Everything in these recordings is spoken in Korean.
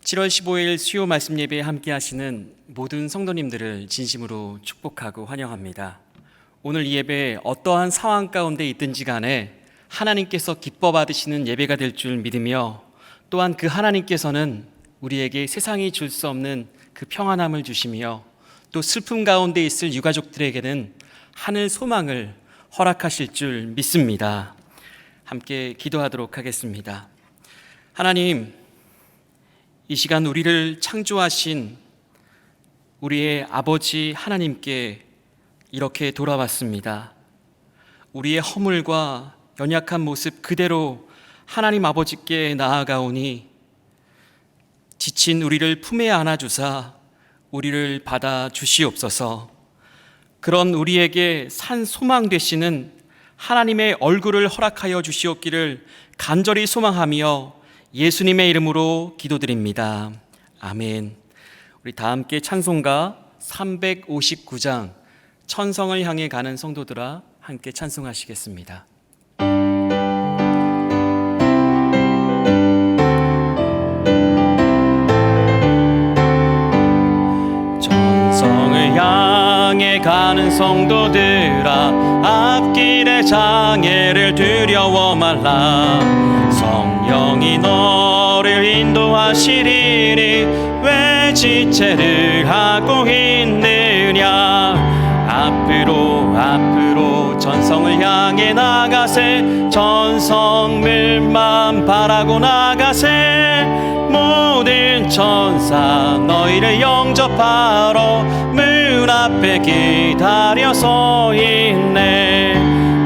7월 15일 수요 말씀 예배에 함께 하시는 모든 성도님들을 진심으로 축복하고 환영합니다. 오늘 이 예배 어떠한 상황 가운데 있든지 간에 하나님께서 기뻐 받으시는 예배가 될 줄 믿으며, 또한 그 하나님께서는 우리에게 세상이 줄 수 없는 그 평안함을 주시며, 또 슬픔 가운데 있을 유가족들에게는 하늘 소망을 허락하실 줄 믿습니다. 함께 기도하도록 하겠습니다. 하나님, 이 시간 우리를 창조하신 우리의 아버지 하나님께 이렇게 돌아왔습니다. 우리의 허물과 연약한 모습 그대로 하나님 아버지께 나아가오니 지친 우리를 품에 안아주사 우리를 받아 주시옵소서. 그런 우리에게 산 소망 되시는 하나님의 얼굴을 허락하여 주시옵기를 간절히 소망하며 예수님의 이름으로 기도드립니다. 아멘. 우리 다 함께 찬송가 359장 천성을 향해 가는 성도들아 함께 찬송하시겠습니다. 천성을 향해 가는 성도들아, 앞길의 장애를 두려워 말라. 성령이 너를 인도하시리니 왜 지체를 하고 있느냐. 앞으로 전성을 향해 나가세. 전성물만 바라고 나가세. 모든 천사 너희를 영접하러 문 앞에 기다려 서 있네.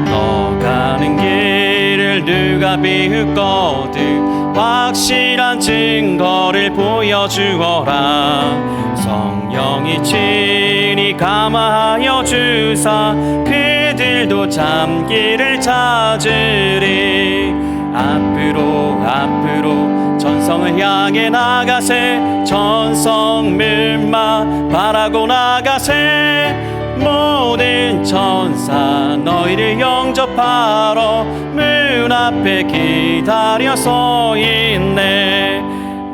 너 가는 길을 누가 비웃거든 확실한 증거를 보여주어라. 성령이 친히 감화하여 주사 그들도 잠기를 찾으리. 앞으로 전성을 향해 나가세. 전성물만 바라고 나가세. 모든 천사 너희를 영접하러 문 앞에 기다려 서 있네.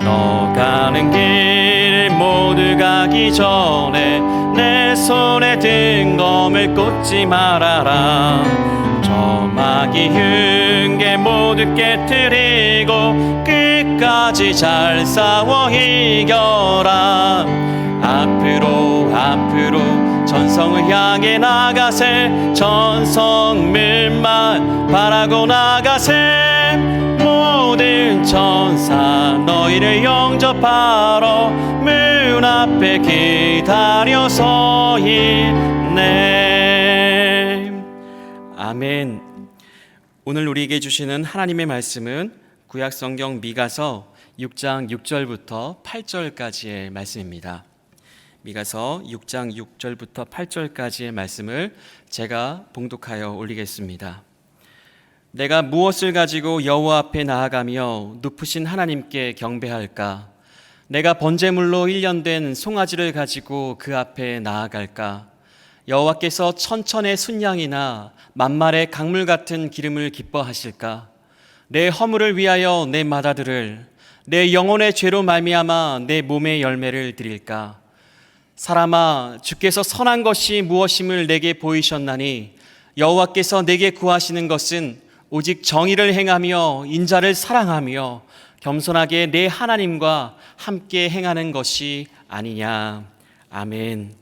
너 가는 길 모두 가기 전에 내 손에 등검을 꽂지 말아라. 저마귀 흉계 모두 깨트리고 끝까지 잘 싸워 이겨라. 앞으로 전성을 향해 나가세. 전성물만 바라고 나가세. 모든 천사 너희를 영접하러 문 앞에 기다려 서 있네. 아멘. 오늘 우리에게 주시는 하나님의 말씀은 구약성경 미가서 6장 6절부터 8절까지의 말씀입니다. 미가서 6장 6절부터 8절까지의 말씀을 제가 봉독하여 올리겠습니다. 내가 무엇을 가지고 여호와 앞에 나아가며 높으신 하나님께 경배할까? 내가 번제물로 일련된 송아지를 가지고 그 앞에 나아갈까? 여호와께서 천천의 순양이나 만말의 강물 같은 기름을 기뻐하실까? 내 허물을 위하여 내 맏아들을, 내 영혼의 죄로 말미암아 내 몸의 열매를 드릴까? 사람아, 주께서 선한 것이 무엇임을 내게 보이셨나니 여호와께서 내게 구하시는 것은 오직 정의를 행하며 인자를 사랑하며 겸손하게 내 하나님과 함께 행하는 것이 아니냐. 아멘.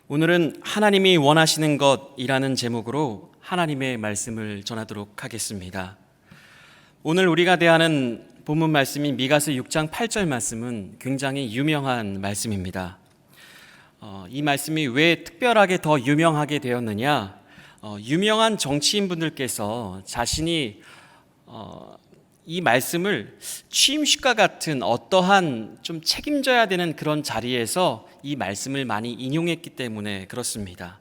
오늘은 하나님이 원하시는 것이라는 제목으로 하나님의 말씀을 전하도록 하겠습니다. 오늘 우리가 대하는 본문 말씀인 미가서 6장 8절 말씀은 굉장히 유명한 말씀입니다. 이 말씀이 왜 특별하게 더 유명하게 되었느냐? 유명한 정치인분들께서 자신이 이 말씀을 취임식과 같은 어떠한 좀 책임져야 되는 그런 자리에서 이 말씀을 많이 인용했기 때문에 그렇습니다.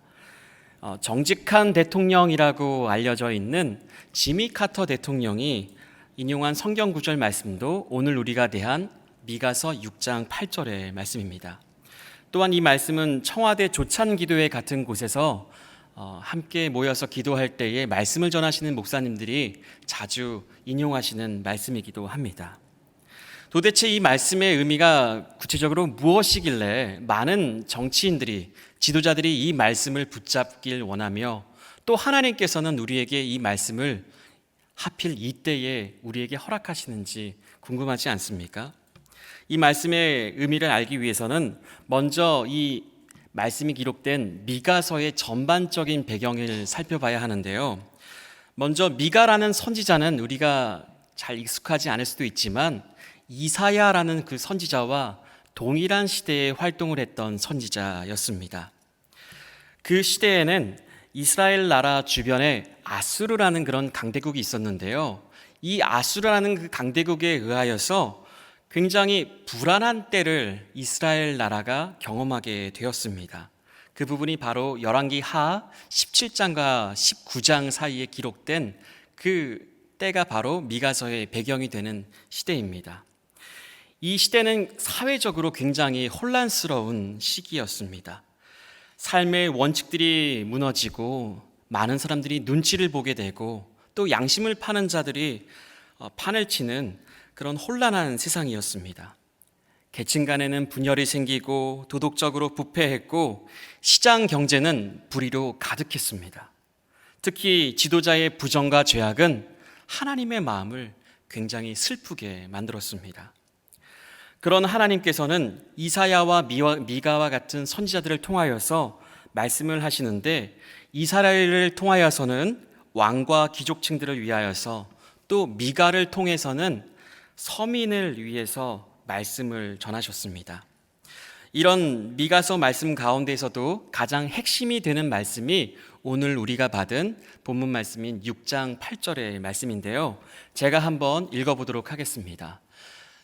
정직한 대통령이라고 알려져 있는 지미 카터 대통령이 인용한 성경 구절 말씀도 오늘 우리가 대한 미가서 6장 8절의 말씀입니다. 또한 이 말씀은 청와대 조찬기도회 같은 곳에서 함께 모여서 기도할 때에 말씀을 전하시는 목사님들이 자주 인용하시는 말씀이기도 합니다. 도대체 이 말씀의 의미가 구체적으로 무엇이길래 많은 정치인들이, 지도자들이 이 말씀을 붙잡길 원하며 또 하나님께서는 우리에게 이 말씀을 하필 이때에 우리에게 허락하시는지 궁금하지 않습니까? 이 말씀의 의미를 알기 위해서는 먼저 이 말씀이 기록된 미가서의 전반적인 배경을 살펴봐야 하는데요. 먼저 미가라는 선지자는 우리가 잘 익숙하지 않을 수도 있지만 이사야라는 그 선지자와 동일한 시대에 활동을 했던 선지자였습니다. 그 시대에는 이스라엘 나라 주변에 아수르라는 그런 강대국이 있었는데요. 이 아수르라는 그 강대국에 의하여서 굉장히 불안한 때를 이스라엘 나라가 경험하게 되었습니다. 그 부분이 바로 열왕기 하 17장과 19장 사이에 기록된 그 때가 바로 미가서의 배경이 되는 시대입니다. 이 시대는 사회적으로 굉장히 혼란스러운 시기였습니다. 삶의 원칙들이 무너지고 많은 사람들이 눈치를 보게 되고 또 양심을 파는 자들이 판을 치는 그런 혼란한 세상이었습니다. 계층 간에는 분열이 생기고 도덕적으로 부패했고 시장 경제는 불의로 가득했습니다. 특히 지도자의 부정과 죄악은 하나님의 마음을 굉장히 슬프게 만들었습니다. 그런 하나님께서는 이사야와 미가와 같은 선지자들을 통하여서 말씀을 하시는데 이사야를 통하여서는 왕과 귀족층들을 위하여서 또 미가를 통해서는 서민을 위해서 말씀을 전하셨습니다. 이런 미가서 말씀 가운데에서도 가장 핵심이 되는 말씀이 오늘 우리가 받은 본문 말씀인 6장 8절의 말씀인데요. 제가 한번 읽어보도록 하겠습니다.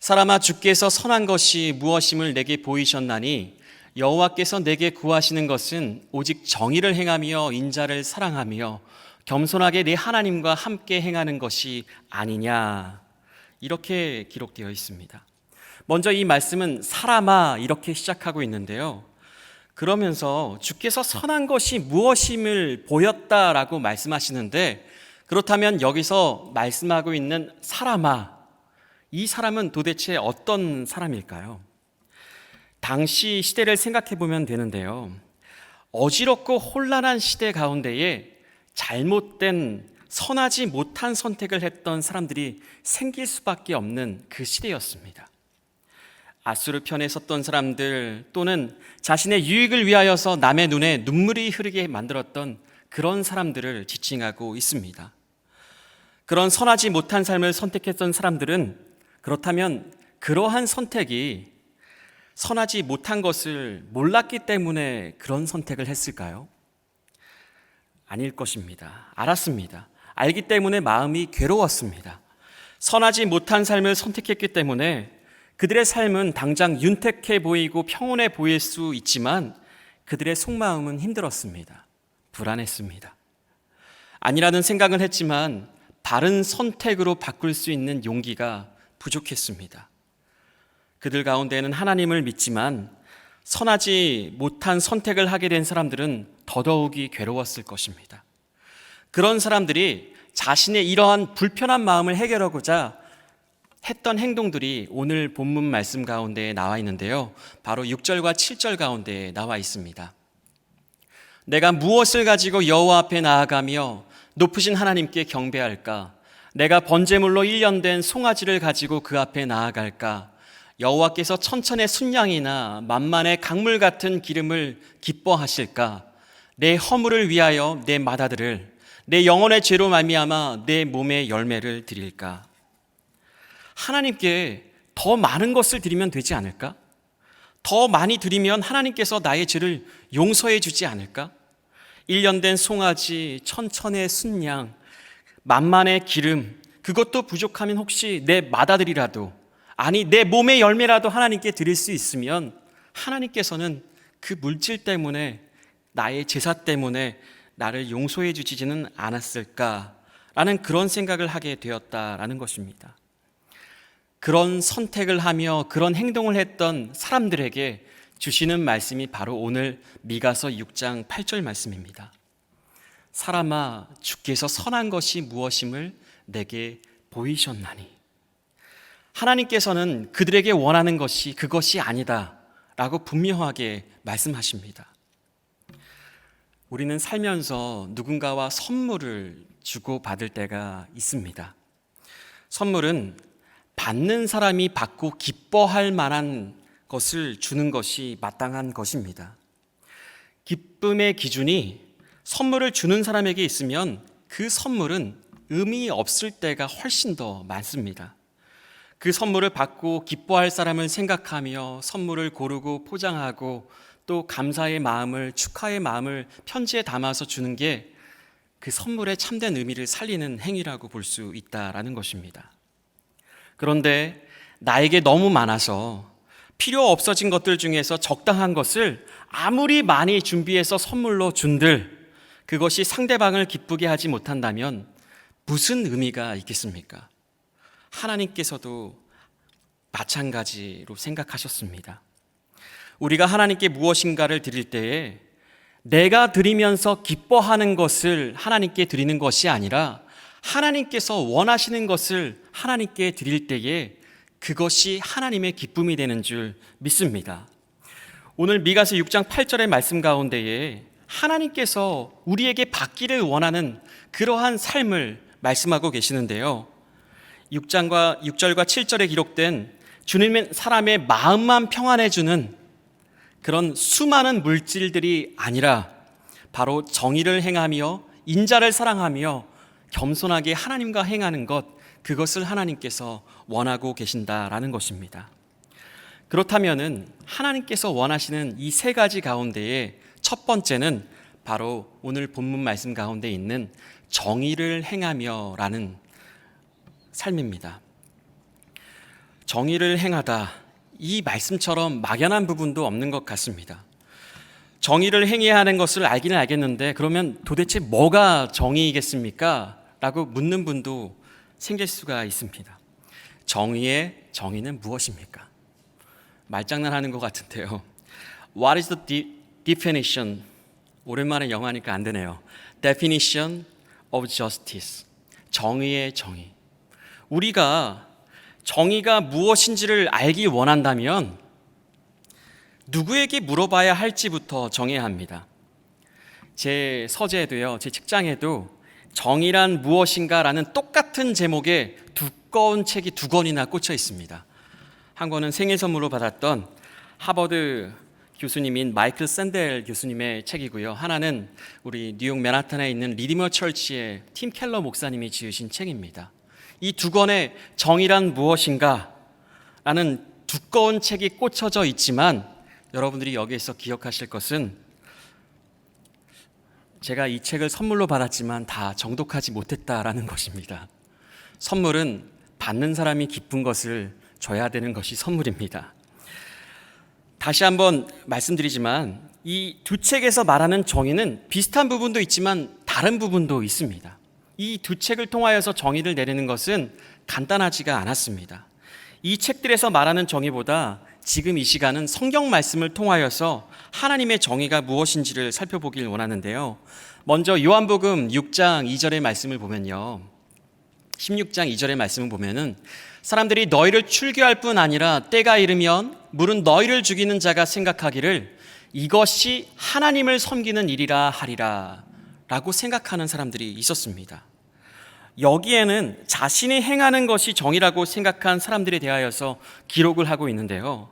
사람아, 주께서 선한 것이 무엇임을 내게 보이셨나니 여호와께서 내게 구하시는 것은 오직 정의를 행하며 인자를 사랑하며 겸손하게 내 하나님과 함께 행하는 것이 아니냐. 이렇게 기록되어 있습니다. 먼저 이 말씀은 사람아 이렇게 시작하고 있는데요. 그러면서 주께서 선한 것이 무엇임을 보였다라고 말씀하시는데, 그렇다면 여기서 말씀하고 있는 사람아, 이 사람은 도대체 어떤 사람일까요? 당시 시대를 생각해 보면 되는데요. 어지럽고 혼란한 시대 가운데에 잘못된 선하지 못한 선택을 했던 사람들이 생길 수밖에 없는 그 시대였습니다. 아수르 편에 섰던 사람들 또는 자신의 유익을 위하여서 남의 눈에 눈물이 흐르게 만들었던 그런 사람들을 지칭하고 있습니다. 그런 선하지 못한 삶을 선택했던 사람들은 그렇다면 그러한 선택이 선하지 못한 것을 몰랐기 때문에 그런 선택을 했을까요? 아닐 것입니다. 알았습니다. 알기 때문에 마음이 괴로웠습니다. 선하지 못한 삶을 선택했기 때문에 그들의 삶은 당장 윤택해 보이고 평온해 보일 수 있지만 그들의 속마음은 힘들었습니다. 불안했습니다. 아니라는 생각은 했지만 바른 선택으로 바꿀 수 있는 용기가 부족했습니다. 그들 가운데는 하나님을 믿지만 선하지 못한 선택을 하게 된 사람들은 더더욱이 괴로웠을 것입니다. 그런 사람들이 자신의 이러한 불편한 마음을 해결하고자 했던 행동들이 오늘 본문 말씀 가운데에 나와 있는데요. 바로 6절과 7절 가운데에 나와 있습니다. 내가 무엇을 가지고 여호와 앞에 나아가며 높으신 하나님께 경배할까? 내가 번제물로 1년 된 송아지를 가지고 그 앞에 나아갈까? 여호와께서 천천의 순양이나 만만의 강물 같은 기름을 기뻐하실까? 내 허물을 위하여 내 맏아들을, 내 영혼의 죄로 말미암아 내 몸의 열매를 드릴까? 하나님께 더 많은 것을 드리면 되지 않을까? 더 많이 드리면 하나님께서 나의 죄를 용서해 주지 않을까? 1년 된 송아지, 천천의 순양, 만만의 기름, 그것도 부족하면 혹시 내 맏아들이라도, 아니 내 몸의 열매라도 하나님께 드릴 수 있으면 하나님께서는 그 물질 때문에, 나의 제사 때문에 나를 용서해 주지는 않았을까라는 그런 생각을 하게 되었다라는 것입니다. 그런 선택을 하며 그런 행동을 했던 사람들에게 주시는 말씀이 바로 오늘 미가서 6장 8절 말씀입니다. 사람아, 주께서 선한 것이 무엇임을 내게 보이셨나니. 하나님께서는 그들에게 원하는 것이 그것이 아니다 라고 분명하게 말씀하십니다. 우리는 살면서 누군가와 선물을 주고받을 때가 있습니다. 선물은 받는 사람이 받고 기뻐할 만한 것을 주는 것이 마땅한 것입니다. 기쁨의 기준이 선물을 주는 사람에게 있으면 그 선물은 의미 없을 때가 훨씬 더 많습니다. 그 선물을 받고 기뻐할 사람을 생각하며 선물을 고르고 포장하고 또 감사의 마음을, 축하의 마음을 편지에 담아서 주는 게 그 선물의 참된 의미를 살리는 행위라고 볼 수 있다라는 것입니다. 그런데 나에게 너무 많아서 필요 없어진 것들 중에서 적당한 것을 아무리 많이 준비해서 선물로 준들 그것이 상대방을 기쁘게 하지 못한다면 무슨 의미가 있겠습니까? 하나님께서도 마찬가지로 생각하셨습니다. 우리가 하나님께 무엇인가를 드릴 때에 내가 드리면서 기뻐하는 것을 하나님께 드리는 것이 아니라 하나님께서 원하시는 것을 하나님께 드릴 때에 그것이 하나님의 기쁨이 되는 줄 믿습니다. 오늘 미가서 6장 8절의 말씀 가운데에 하나님께서 우리에게 받기를 원하는 그러한 삶을 말씀하고 계시는데요. 6절과 7절에 기록된 주님은 사람의 마음만 평안해주는 그런 수많은 물질들이 아니라 바로 정의를 행하며 인자를 사랑하며 겸손하게 하나님과 행하는 것, 그것을 하나님께서 원하고 계신다라는 것입니다. 그렇다면은 하나님께서 원하시는 이 세 가지 가운데에 첫 번째는 바로 오늘 본문 말씀 가운데 있는 정의를 행하며라는 삶입니다. 정의를 행하다, 이 말씀처럼 막연한 부분도 없는 것 같습니다. 정의를 행해야 하는 것을 알기는 알겠는데 그러면 도대체 뭐가 정의이겠습니까? 라고 묻는 분도 생길 수가 있습니다. 정의의 정의는 무엇입니까? 말장난하는 것 같은데요. What is the definition? 오랜만에 영어하니까 안 되네요. Definition of justice. 정의의 정의. 우리가 정의가 무엇인지를 알기 원한다면 누구에게 물어봐야 할지부터 정해야 합니다. 제 서재에도요, 제 책장에도 정의란 무엇인가라는 똑같은 제목의 두꺼운 책이 2권이나 꽂혀 있습니다. 한 권은 생일 선물로 받았던 하버드 교수님인 마이클 샌델 교수님의 책이고요. 하나는 우리 뉴욕 맨하탄에 있는 리디머 처치의 팀 켈러 목사님이 지으신 책입니다. 이 2권의 정의란 무엇인가 라는 두꺼운 책이 꽂혀져 있지만 여러분들이 여기에서 기억하실 것은 제가 이 책을 선물로 받았지만 다 정독하지 못했다라는 것입니다. 선물은 받는 사람이 기쁜 것을 줘야 되는 것이 선물입니다. 다시 한번 말씀드리지만 이 두 책에서 말하는 정의는 비슷한 부분도 있지만 다른 부분도 있습니다. 이 두 책을 통하여서 정의를 내리는 것은 간단하지가 않았습니다. 이 책들에서 말하는 정의보다 지금 이 시간은 성경 말씀을 통하여서 하나님의 정의가 무엇인지를 살펴보길 원하는데요. 먼저 요한복음 6장 2절의 말씀을 보면요. 16장 2절의 말씀을 보면은 사람들이 너희를 출교할 뿐 아니라 때가 이르면 물은 너희를 죽이는 자가 생각하기를 이것이 하나님을 섬기는 일이라 하리라 라고 생각하는 사람들이 있었습니다. 여기에는 자신이 행하는 것이 정의라고 생각한 사람들에 대하여서 기록을 하고 있는데요.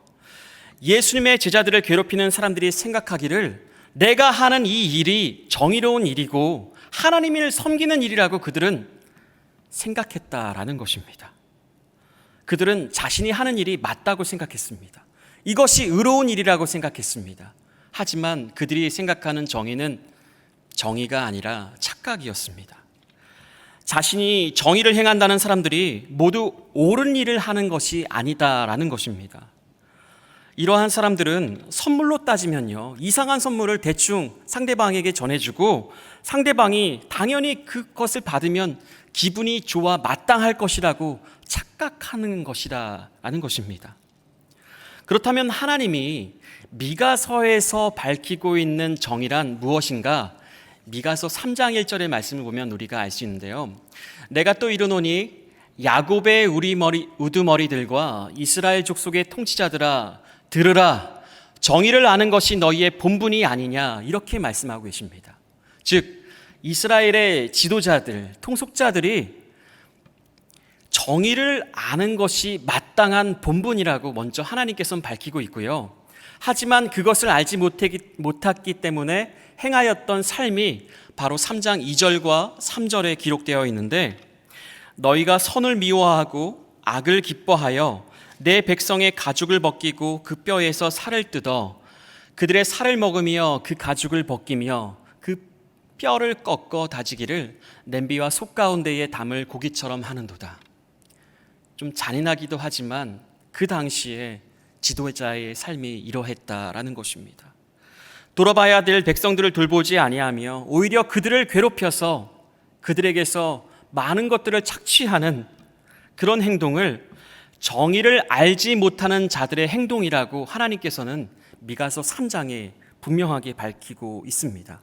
예수님의 제자들을 괴롭히는 사람들이 생각하기를 내가 하는 이 일이 정의로운 일이고 하나님을 섬기는 일이라고 그들은 생각했다라는 것입니다. 그들은 자신이 하는 일이 맞다고 생각했습니다. 이것이 의로운 일이라고 생각했습니다. 하지만 그들이 생각하는 정의는 정의가 아니라 착각이었습니다. 자신이 정의를 행한다는 사람들이 모두 옳은 일을 하는 것이 아니다라는 것입니다. 이러한 사람들은 선물로 따지면요, 이상한 선물을 대충 상대방에게 전해주고 상대방이 당연히 그것을 받으면 기분이 좋아 마땅할 것이라고 착각하는 것이라는 것입니다. 그렇다면 하나님이 미가서에서 밝히고 있는 정의란 무엇인가? 미가서 3장 1절의 말씀을 보면 우리가 알 수 있는데요. 내가 또 이르노니 야곱의 우두머리들과 이스라엘 족속의 통치자들아 들으라, 정의를 아는 것이 너희의 본분이 아니냐, 이렇게 말씀하고 계십니다. 즉 이스라엘의 지도자들, 통속자들이 정의를 아는 것이 마땅한 본분이라고 먼저 하나님께서는 밝히고 있고요. 하지만 그것을 알지 못했기 때문에 행하였던 삶이 바로 3장 2절과 3절에 기록되어 있는데, 너희가 선을 미워하고 악을 기뻐하여 내 백성의 가죽을 벗기고 그 뼈에서 살을 뜯어 그들의 살을 먹으며 그 가죽을 벗기며 그 뼈를 꺾어 다지기를 냄비와 솥 가운데에 담을 고기처럼 하는도다. 좀 잔인하기도 하지만 그 당시에 지도자의 삶이 이러했다라는 것입니다. 돌아봐야 될 백성들을 돌보지 아니하며 오히려 그들을 괴롭혀서 그들에게서 많은 것들을 착취하는 그런 행동을 정의를 알지 못하는 자들의 행동이라고 하나님께서는 미가서 3장에 분명하게 밝히고 있습니다.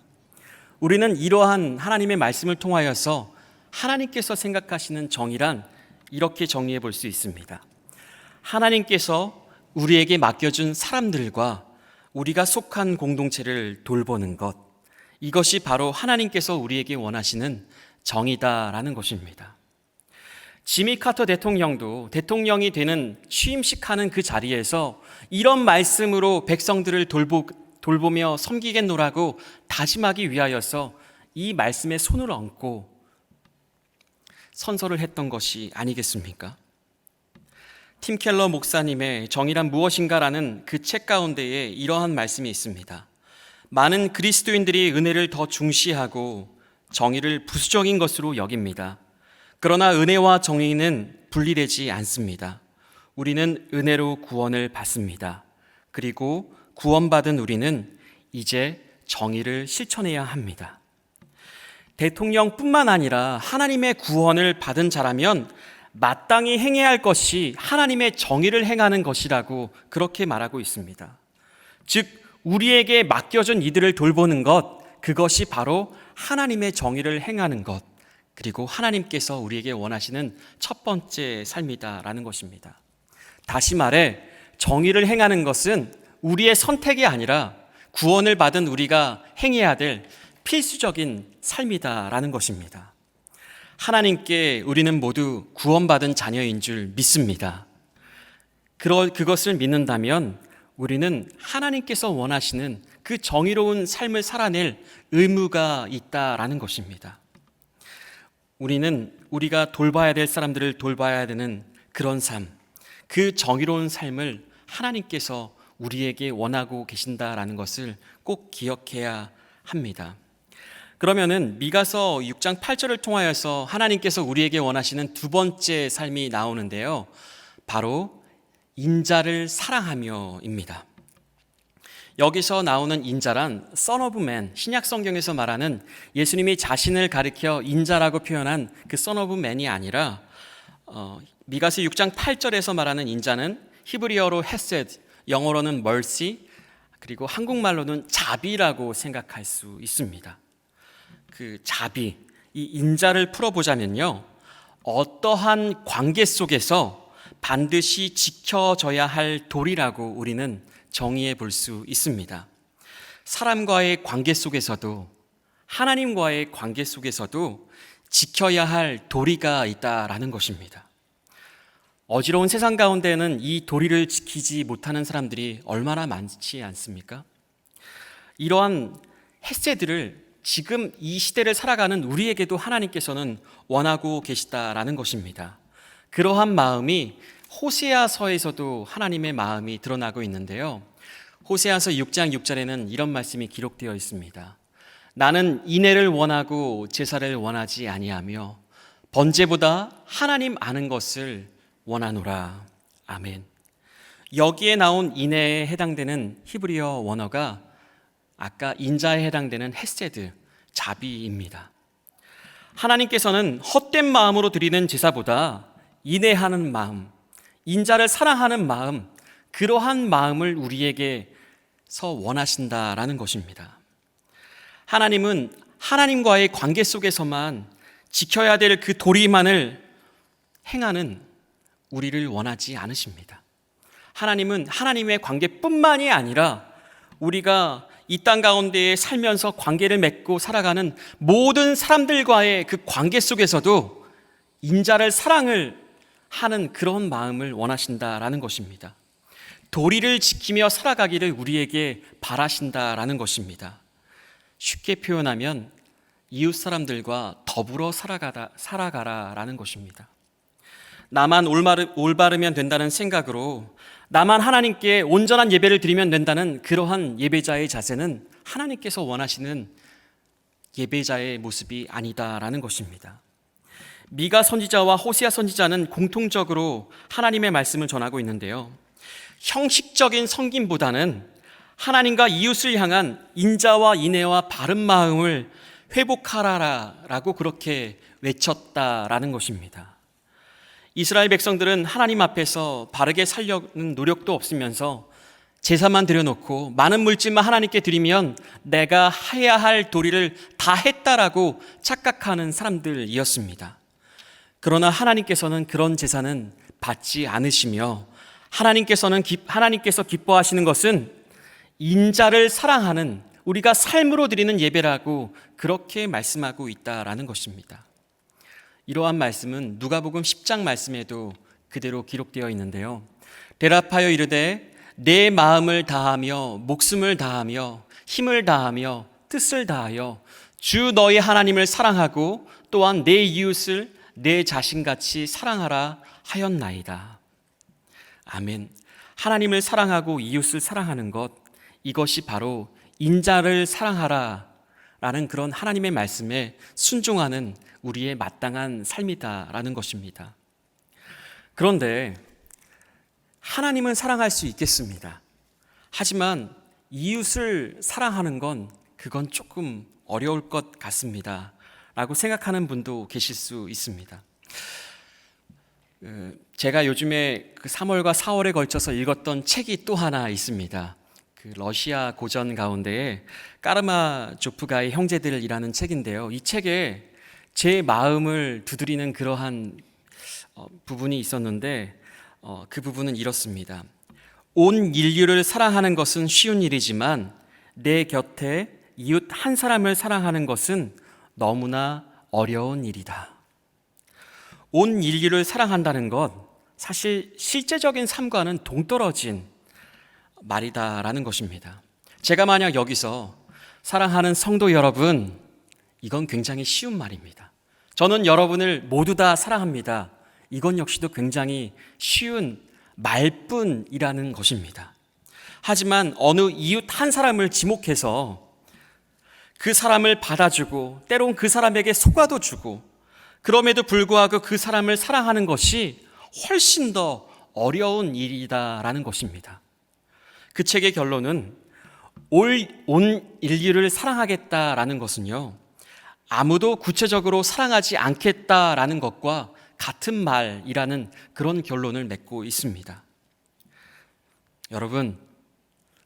우리는 이러한 하나님의 말씀을 통하여서 하나님께서 생각하시는 정의란 이렇게 정리해 볼 수 있습니다. 하나님께서 우리에게 맡겨준 사람들과 우리가 속한 공동체를 돌보는 것, 이것이 바로 하나님께서 우리에게 원하시는 정의다라는 것입니다. 지미 카터 대통령도 대통령이 되는 취임식 하는 그 자리에서 이런 말씀으로 백성들을 돌보며 섬기겠노라고 다짐하기 위하여서 이 말씀에 손을 얹고 선서를 했던 것이 아니겠습니까? 팀 켈러 목사님의 정의란 무엇인가라는 그 책 가운데에 이러한 말씀이 있습니다. 많은 그리스도인들이 은혜를 더 중시하고 정의를 부수적인 것으로 여깁니다. 그러나 은혜와 정의는 분리되지 않습니다. 우리는 은혜로 구원을 받습니다. 그리고 구원받은 우리는 이제 정의를 실천해야 합니다. 대통령뿐만 아니라 하나님의 구원을 받은 자라면 마땅히 행해야 할 것이 하나님의 정의를 행하는 것이라고 그렇게 말하고 있습니다. 즉 우리에게 맡겨진 이들을 돌보는 것, 그것이 바로 하나님의 정의를 행하는 것, 그리고 하나님께서 우리에게 원하시는 첫 번째 삶이다라는 것입니다. 다시 말해 정의를 행하는 것은 우리의 선택이 아니라 구원을 받은 우리가 행해야 될 필수적인 삶이다라는 것입니다. 하나님께 우리는 모두 구원받은 자녀인 줄 믿습니다. 그것을 믿는다면 우리는 하나님께서 원하시는 그 정의로운 삶을 살아낼 의무가 있다라는 것입니다. 우리는 우리가 돌봐야 될 사람들을 돌봐야 되는 그런 삶, 그 정의로운 삶을 하나님께서 우리에게 원하고 계신다라는 것을 꼭 기억해야 합니다. 그러면은 미가서 6장 8절을 통하여서 하나님께서 우리에게 원하시는 두 번째 삶이 나오는데요. 바로 인자를 사랑하며입니다. 여기서 나오는 인자란 Son of Man, 신약 성경에서 말하는 예수님이 자신을 가리켜 인자라고 표현한 그 Son of Man이 아니라 미가서 6장 8절에서 말하는 인자는 히브리어로 헤세드, 영어로는 mercy, 그리고 한국말로는 자비라고 생각할 수 있습니다. 그 자비, 이 인자를 풀어보자면요, 어떠한 관계 속에서 반드시 지켜져야 할 도리라고 우리는 정의해 볼 수 있습니다. 사람과의 관계 속에서도 하나님과의 관계 속에서도 지켜야 할 도리가 있다라는 것입니다. 어지러운 세상 가운데는 이 도리를 지키지 못하는 사람들이 얼마나 많지 않습니까? 이러한 헤세드를 지금 이 시대를 살아가는 우리에게도 하나님께서는 원하고 계시다라는 것입니다. 그러한 마음이 호세아서에서도 하나님의 마음이 드러나고 있는데요. 호세아서 6장 6절에는 이런 말씀이 기록되어 있습니다. 나는 인애를 원하고 제사를 원하지 아니하며 번제보다 하나님 아는 것을 원하노라. 아멘. 여기에 나온 인애에 해당되는 히브리어 원어가 아까 인자에 해당되는 헤세드, 자비입니다. 하나님께서는 헛된 마음으로 드리는 제사보다 인애하는 마음, 인자를 사랑하는 마음, 그러한 마음을 우리에게서 원하신다라는 것입니다. 하나님은 하나님과의 관계 속에서만 지켜야 될 그 도리만을 행하는 우리를 원하지 않으십니다. 하나님은 하나님의 관계뿐만이 아니라 우리가 이 땅 가운데에 살면서 관계를 맺고 살아가는 모든 사람들과의 그 관계 속에서도 인자를 사랑을 하는 그런 마음을 원하신다라는 것입니다. 도리를 지키며 살아가기를 우리에게 바라신다라는 것입니다. 쉽게 표현하면 이웃 사람들과 더불어 살아가라라는 것입니다. 나만 올바르면 된다는 생각으로 나만 하나님께 온전한 예배를 드리면 된다는 그러한 예배자의 자세는 하나님께서 원하시는 예배자의 모습이 아니다라는 것입니다. 미가 선지자와 호세아 선지자는 공통적으로 하나님의 말씀을 전하고 있는데요. 형식적인 섬김보다는 하나님과 이웃을 향한 인자와 인애와 바른 마음을 회복하라라고 그렇게 외쳤다라는 것입니다. 이스라엘 백성들은 하나님 앞에서 바르게 살려는 노력도 없으면서 제사만 드려놓고 많은 물질만 하나님께 드리면 내가 해야 할 도리를 다 했다라고 착각하는 사람들이었습니다. 그러나 하나님께서는 그런 제사는 받지 않으시며 하나님께서 기뻐하시는 것은 인자를 사랑하는 우리가 삶으로 드리는 예배라고 그렇게 말씀하고 있다라는 것입니다. 이러한 말씀은 누가복음 10장 말씀에도 그대로 기록되어 있는데요. 대답하여 이르되 내 마음을 다하며 목숨을 다하며 힘을 다하며 뜻을 다하여 주 너희 하나님을 사랑하고 또한 내 이웃을 내 자신같이 사랑하라 하였나이다. 아멘. 하나님을 사랑하고 이웃을 사랑하는 것, 이것이 바로 인자를 사랑하라 라는 그런 하나님의 말씀에 순종하는 우리의 마땅한 삶이다라는 것입니다. 그런데 하나님은 사랑할 수 있겠습니다. 하지만 이웃을 사랑하는 그건 조금 어려울 것 같습니다 라고 생각하는 분도 계실 수 있습니다. 제가 요즘에 3월과 4월에 걸쳐서 읽었던 책이 또 하나 있습니다. 러시아 고전 가운데에 까르마조프가의 형제들이라는 책인데요. 이 책에 제 마음을 두드리는 그러한 부분이 있었는데 그 부분은 이렇습니다. 온 인류를 사랑하는 것은 쉬운 일이지만 내 곁에 이웃 한 사람을 사랑하는 것은 너무나 어려운 일이다. 온 인류를 사랑한다는 것, 사실 실제적인 삶과는 동떨어진 말이다라는 것입니다. 제가 만약 여기서 사랑하는 성도 여러분, 이건 굉장히 쉬운 말입니다. 저는 여러분을 모두 다 사랑합니다. 이건 역시도 굉장히 쉬운 말뿐이라는 것입니다. 하지만 어느 이웃 한 사람을 지목해서 그 사람을 받아주고 때론 그 사람에게 속아도 주고 그럼에도 불구하고 그 사람을 사랑하는 것이 훨씬 더 어려운 일이다라는 것입니다. 그 책의 결론은 온 인류를 사랑하겠다라는 것은요, 아무도 구체적으로 사랑하지 않겠다라는 것과 같은 말이라는 그런 결론을 맺고 있습니다. 여러분,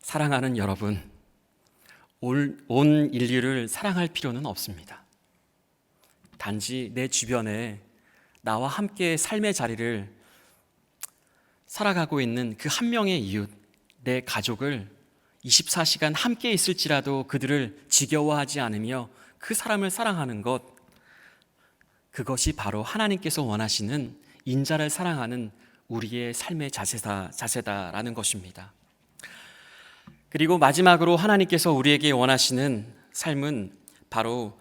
사랑하는 여러분, 온 인류를 사랑할 필요는 없습니다. 단지 내 주변에 나와 함께 삶의 자리를 살아가고 있는 그 한 명의 이웃, 내 가족을 24시간 함께 있을지라도 그들을 지겨워하지 않으며 그 사람을 사랑하는 것, 그것이 바로 하나님께서 원하시는 인자를 사랑하는 우리의 삶의 자세다라는 것입니다. 그리고 마지막으로 하나님께서 우리에게 원하시는 삶은 바로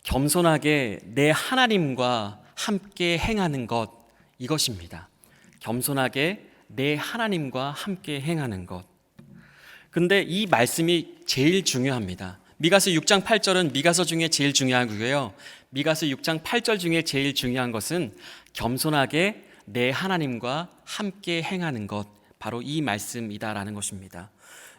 겸손하게 내 하나님과 함께 행하는 것, 이것입니다. 겸손하게 내 하나님과 함께 행하는 것. 근데 이 말씀이 제일 중요합니다. 미가서 6장 8절은 미가서 중에 제일 중요하고요. 미가서 6장 8절 중에 제일 중요한 것은 겸손하게 내 하나님과 함께 행하는 것, 바로 이 말씀이다라는 것입니다.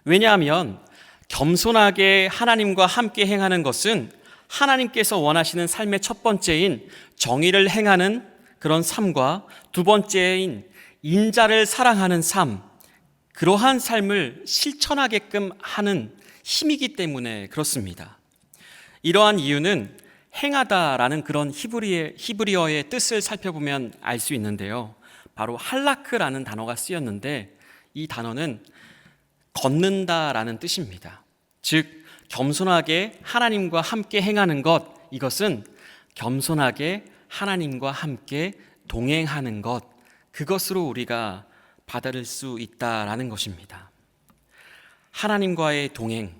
왜냐하면 겸손하게 하나님과 함께 행하는 것은 하나님께서 원하시는 삶의 첫 번째인 정의를 행하는 그런 삶과 두 번째인 인자를 사랑하는 삶, 그러한 삶을 실천하게끔 하는 힘이기 때문에 그렇습니다. 이러한 이유는 행하다라는 그런 히브리어의 뜻을 살펴보면 알 수 있는데요. 바로 할라크라는 단어가 쓰였는데 이 단어는 걷는다라는 뜻입니다. 즉 겸손하게 하나님과 함께 행하는 것, 이것은 겸손하게 하나님과 함께 동행하는 것, 그것으로 우리가 받아들일 수 있다라는 것입니다. 하나님과의 동행,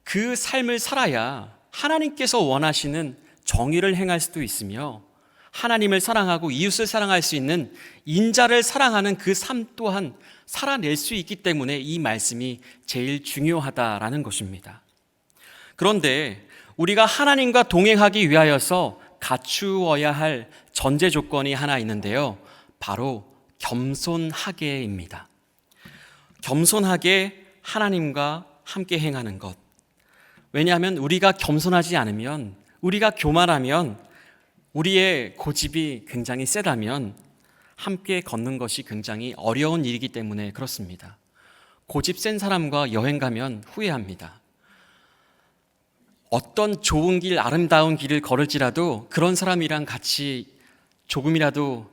그 삶을 살아야 하나님께서 원하시는 정의를 행할 수도 있으며 하나님을 사랑하고 이웃을 사랑할 수 있는 인자를 사랑하는 그 삶 또한 살아낼 수 있기 때문에 이 말씀이 제일 중요하다라는 것입니다. 그런데 우리가 하나님과 동행하기 위하여서 갖추어야 할 전제 조건이 하나 있는데요. 바로 겸손하게입니다. 겸손하게 하나님과 함께 행하는 것. 왜냐하면 우리가 겸손하지 않으면, 우리가 교만하면, 우리의 고집이 굉장히 세다면 함께 걷는 것이 굉장히 어려운 일이기 때문에 그렇습니다. 고집 센 사람과 여행 가면 후회합니다. 어떤 좋은 길, 아름다운 길을 걸을지라도 그런 사람이랑 같이 조금이라도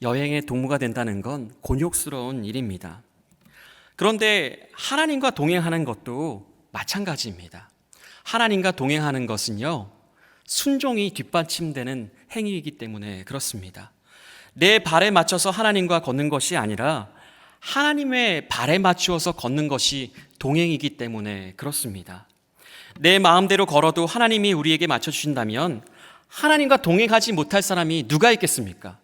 여행의 동무가 된다는 건 곤욕스러운 일입니다. 그런데 하나님과 동행하는 것도 마찬가지입니다. 하나님과 동행하는 것은요, 순종이 뒷받침되는 행위이기 때문에 그렇습니다. 내 발에 맞춰서 하나님과 걷는 것이 아니라 하나님의 발에 맞추어서 걷는 것이 동행이기 때문에 그렇습니다. 내 마음대로 걸어도 하나님이 우리에게 맞춰주신다면 하나님과 동행하지 못할 사람이 누가 있겠습니까?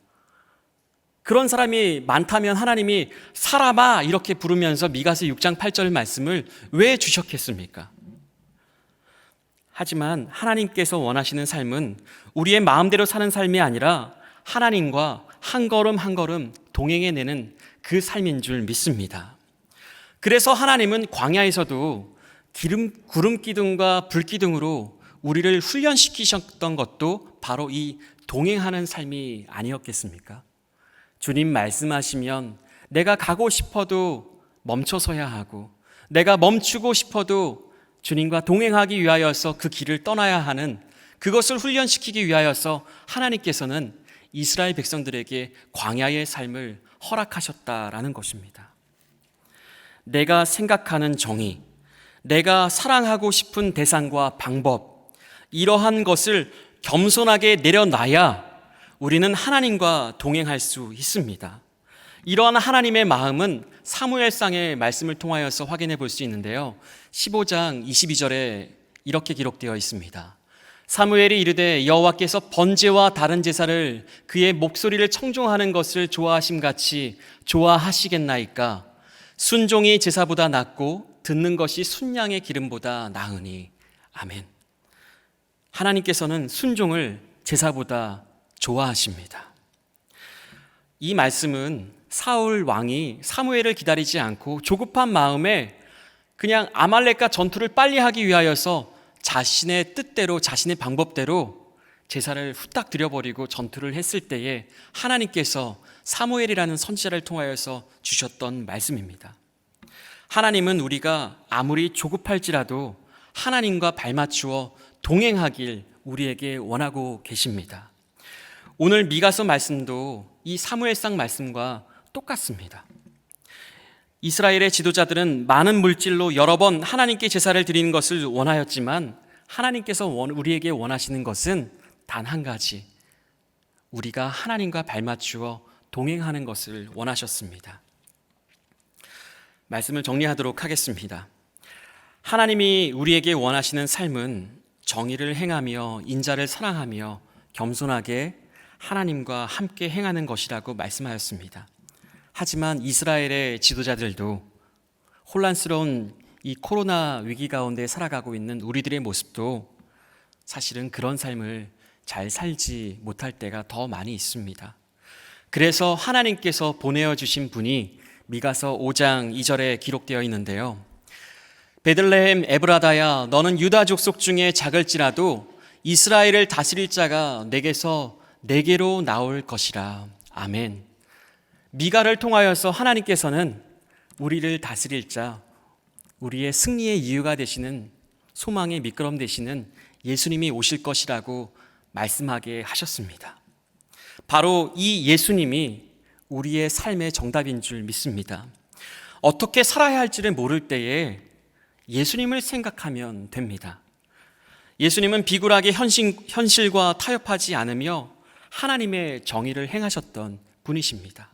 그런 사람이 많다면 하나님이 사람아 이렇게 부르면서 미가서 6장 8절 말씀을 왜 주셨겠습니까? 하지만 하나님께서 원하시는 삶은 우리의 마음대로 사는 삶이 아니라 하나님과 한 걸음 한 걸음 동행해내는 그 삶인 줄 믿습니다. 그래서 하나님은 광야에서도 구름 기둥과 불 기둥으로 우리를 훈련시키셨던 것도 바로 이 동행하는 삶이 아니었겠습니까? 주님 말씀하시면 내가 가고 싶어도 멈춰서야 하고, 내가 멈추고 싶어도 주님과 동행하기 위하여서 그 길을 떠나야 하는, 그것을 훈련시키기 위하여서 하나님께서는 이스라엘 백성들에게 광야의 삶을 허락하셨다라는 것입니다. 내가 생각하는 정의, 내가 사랑하고 싶은 대상과 방법, 이러한 것을 겸손하게 내려놔야 우리는 하나님과 동행할 수 있습니다. 이러한 하나님의 마음은 사무엘상의 말씀을 통하여서 확인해 볼 수 있는데요. 15장 22절에 이렇게 기록되어 있습니다. 사무엘이 이르되 여호와께서 번제와 다른 제사를 그의 목소리를 청종하는 것을 좋아하심같이 좋아하시겠나이까? 순종이 제사보다 낫고 듣는 것이 순양의 기름보다 나으니. 아멘. 하나님께서는 순종을 제사보다 좋아하십니다. 이 말씀은 사울 왕이 사무엘을 기다리지 않고 조급한 마음에 그냥 아말렉과 전투를 빨리 하기 위하여서 자신의 뜻대로, 자신의 방법대로 제사를 후딱 드려버리고 전투를 했을 때에 하나님께서 사무엘이라는 선지자를 통하여서 주셨던 말씀입니다. 하나님은 우리가 아무리 조급할지라도 하나님과 발맞추어 동행하길 우리에게 원하고 계십니다. 오늘 미가서 말씀도 이 사무엘상 말씀과 똑같습니다. 이스라엘의 지도자들은 많은 물질로 여러 번 하나님께 제사를 드리는 것을 원하였지만 하나님께서 우리에게 원하시는 것은 단 한 가지, 우리가 하나님과 발맞추어 동행하는 것을 원하셨습니다. 말씀을 정리하도록 하겠습니다. 하나님이 우리에게 원하시는 삶은 정의를 행하며 인자를 사랑하며 겸손하게 하나님과 함께 행하는 것이라고 말씀하였습니다. 하지만 이스라엘의 지도자들도 혼란스러운 이 코로나 위기 가운데 살아가고 있는 우리들의 모습도 사실은 그런 삶을 잘 살지 못할 때가 더 많이 있습니다. 그래서 하나님께서 보내어 주신 분이 미가서 5장 2절에 기록되어 있는데요. 베들레헴 에브라다야, 너는 유다 족속 중에 작을지라도 이스라엘을 다스릴 자가 내게로 나올 것이라. 아멘. 미가를 통하여서 하나님께서는 우리를 다스릴 자, 우리의 승리의 이유가 되시는, 소망의 미끄럼 되시는 예수님이 오실 것이라고 말씀하게 하셨습니다. 바로 이 예수님이 우리의 삶의 정답인 줄 믿습니다. 어떻게 살아야 할지를 모를 때에 예수님을 생각하면 됩니다. 예수님은 비굴하게 현실과 타협하지 않으며 하나님의 정의를 행하셨던 분이십니다.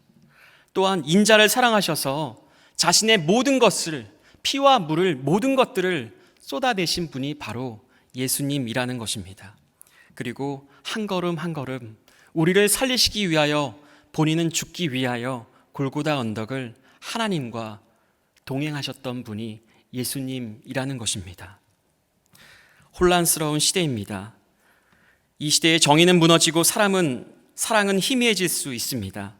또한 인자를 사랑하셔서 자신의 모든 것을, 피와 물을, 모든 것들을 쏟아내신 분이 바로 예수님이라는 것입니다. 그리고 한 걸음 한 걸음 우리를 살리시기 위하여, 본인은 죽기 위하여 골고다 언덕을 하나님과 동행하셨던 분이 예수님이라는 것입니다. 혼란스러운 시대입니다. 이 시대의 정의는 무너지고 사랑은 희미해질 수 있습니다.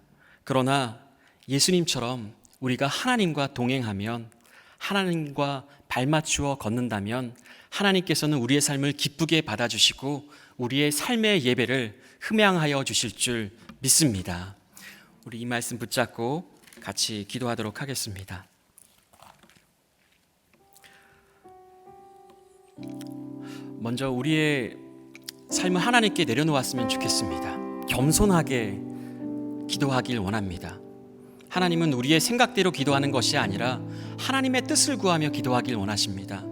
그러나 예수님처럼 우리가 하나님과 동행하면, 하나님과 발맞추어 걷는다면 하나님께서는 우리의 삶을 기쁘게 받아주시고 우리의 삶의 예배를 흠양하여 주실 줄 믿습니다. 우리 이 말씀 붙잡고 같이 기도하도록 하겠습니다. 먼저 우리의 삶을 하나님께 내려놓았으면 좋겠습니다. 겸손하게 기도하길 원합니다. 하나님은 우리의 생각대로 기도하는 것이 아니라 하나님의 뜻을 구하며 기도하길 원하십니다.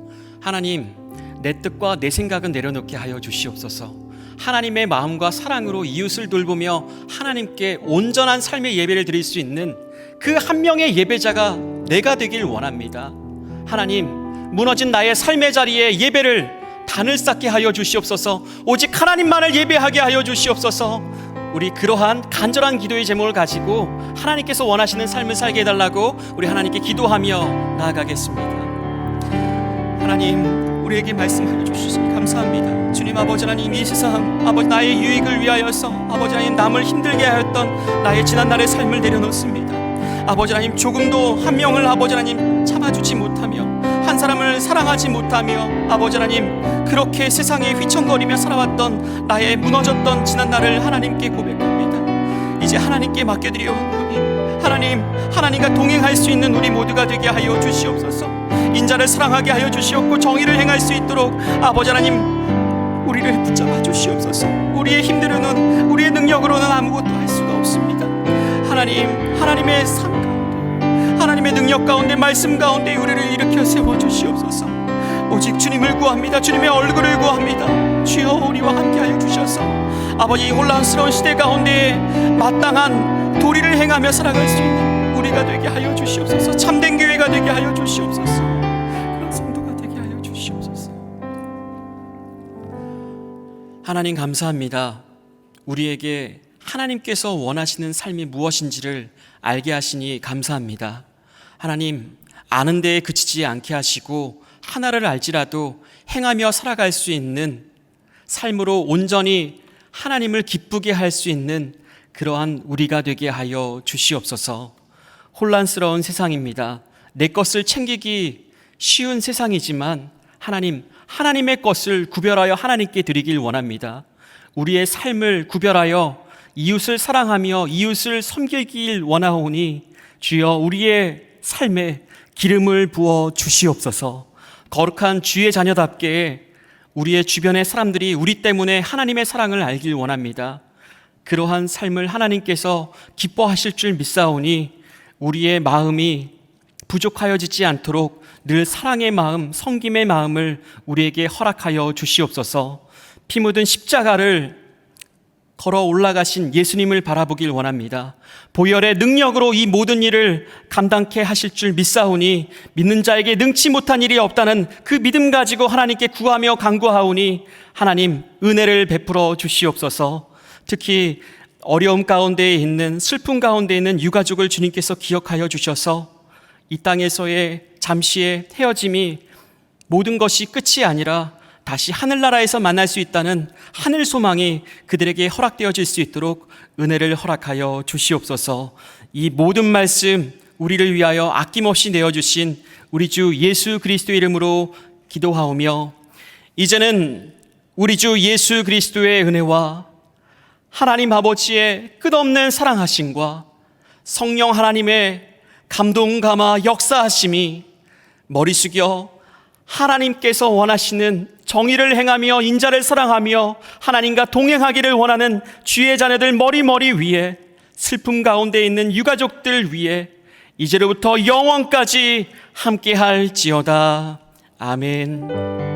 하나님, 내 뜻과 내 생각은 내려놓게 하여 주시옵소서. 하나님의 마음과 사랑으로 이웃을 돌보며 하나님께 온전한 삶의 예배를 드릴 수 있는 그 한 명의 예배자가 내가 되길 원합니다. 하나님, 무너진 나의 삶의 자리에 예배를 단을 쌓게 하여 주시옵소서. 오직 하나님만을 예배하게 하여 주시옵소서. 우리 그러한 간절한 기도의 제목을 가지고 하나님께서 원하시는 삶을 살게 해달라고 우리 하나님께 기도하며 나아가겠습니다. 하나님, 우리에게 말씀하여 주시니 감사합니다. 주님 아버지 하나님, 이 세상 아버지 나의 유익을 위하여서 아버지 하나님 남을 힘들게 하였던 나의 지난날의 삶을 내려놓습니다. 아버지 하나님, 조금도 한 명을 아버지 하나님 참아주지 못하며 한 사람을 사랑하지 못하며 아버지 하나님 그렇게 세상에 휘청거리며 살아왔던 나의 무너졌던 지난날을 하나님께 고백합니다. 이제 하나님께 맡겨드리오니 하나님, 하나님과 동행할 수 있는 우리 모두가 되게 하여 주시옵소서. 인자를 사랑하게 하여 주시옵고 정의를 행할 수 있도록 아버지 하나님 우리를 붙잡아 주시옵소서. 우리의 힘으로는, 우리의 능력으로는 아무것도 할 수가 없습니다. 하나님, 하나님의 삶 가운데, 하나님의 능력 가운데, 말씀 가운데 우리를 일으켜 세워 주시옵소서. 오직 주님을 구합니다. 주님의 얼굴을 구합니다. 주여, 우리와 함께 하여 주셔서 아버지, 혼란스러운 시대 가운데 마땅한 도리를 행하며 살아갈 수 있는 우리가 되게 하여 주시옵소서. 참된 교회가 되게 하여 주시옵소서. 그런 성도가 되게 하여 주시옵소서. 하나님 감사합니다. 우리에게 하나님께서 원하시는 삶이 무엇인지를 알게 하시니 감사합니다. 하나님, 아는 데에 그치지 않게 하시고 하나를 알지라도 행하며 살아갈 수 있는 삶으로 온전히 하나님을 기쁘게 할 수 있는 그러한 우리가 되게 하여 주시옵소서. 혼란스러운 세상입니다. 내 것을 챙기기 쉬운 세상이지만 하나님, 하나님의 것을 구별하여 하나님께 드리길 원합니다. 우리의 삶을 구별하여 이웃을 사랑하며 이웃을 섬기길 원하오니 주여, 우리의 삶에 기름을 부어 주시옵소서. 거룩한 주의 자녀답게 우리의 주변의 사람들이 우리 때문에 하나님의 사랑을 알길 원합니다. 그러한 삶을 하나님께서 기뻐하실 줄 믿사오니 우리의 마음이 부족하여지지 않도록 늘 사랑의 마음, 섬김의 마음을 우리에게 허락하여 주시옵소서. 피 묻은 십자가를 걸어 올라가신 예수님을 바라보길 원합니다. 보혈의 능력으로 이 모든 일을 감당케 하실 줄 믿사오니 믿는 자에게 능치 못한 일이 없다는 그 믿음 가지고 하나님께 구하며 간구하오니 하나님, 은혜를 베풀어 주시옵소서. 특히 어려움 가운데 있는, 슬픔 가운데 있는 유가족을 주님께서 기억하여 주셔서 이 땅에서의 잠시의 헤어짐이 모든 것이 끝이 아니라 다시 하늘나라에서 만날 수 있다는 하늘 소망이 그들에게 허락되어질 수 있도록 은혜를 허락하여 주시옵소서. 이 모든 말씀 우리를 위하여 아낌없이 내어주신 우리 주 예수 그리스도의 이름으로 기도하오며, 이제는 우리 주 예수 그리스도의 은혜와 하나님 아버지의 끝없는 사랑하심과 성령 하나님의 감동 감화 역사하심이 머리 숙여 하나님께서 원하시는 정의를 행하며 인자를 사랑하며 하나님과 동행하기를 원하는 주의 자녀들 머리 위에, 슬픔 가운데 있는 유가족들 위에 이제로부터 영원까지 함께할지어다. 아멘.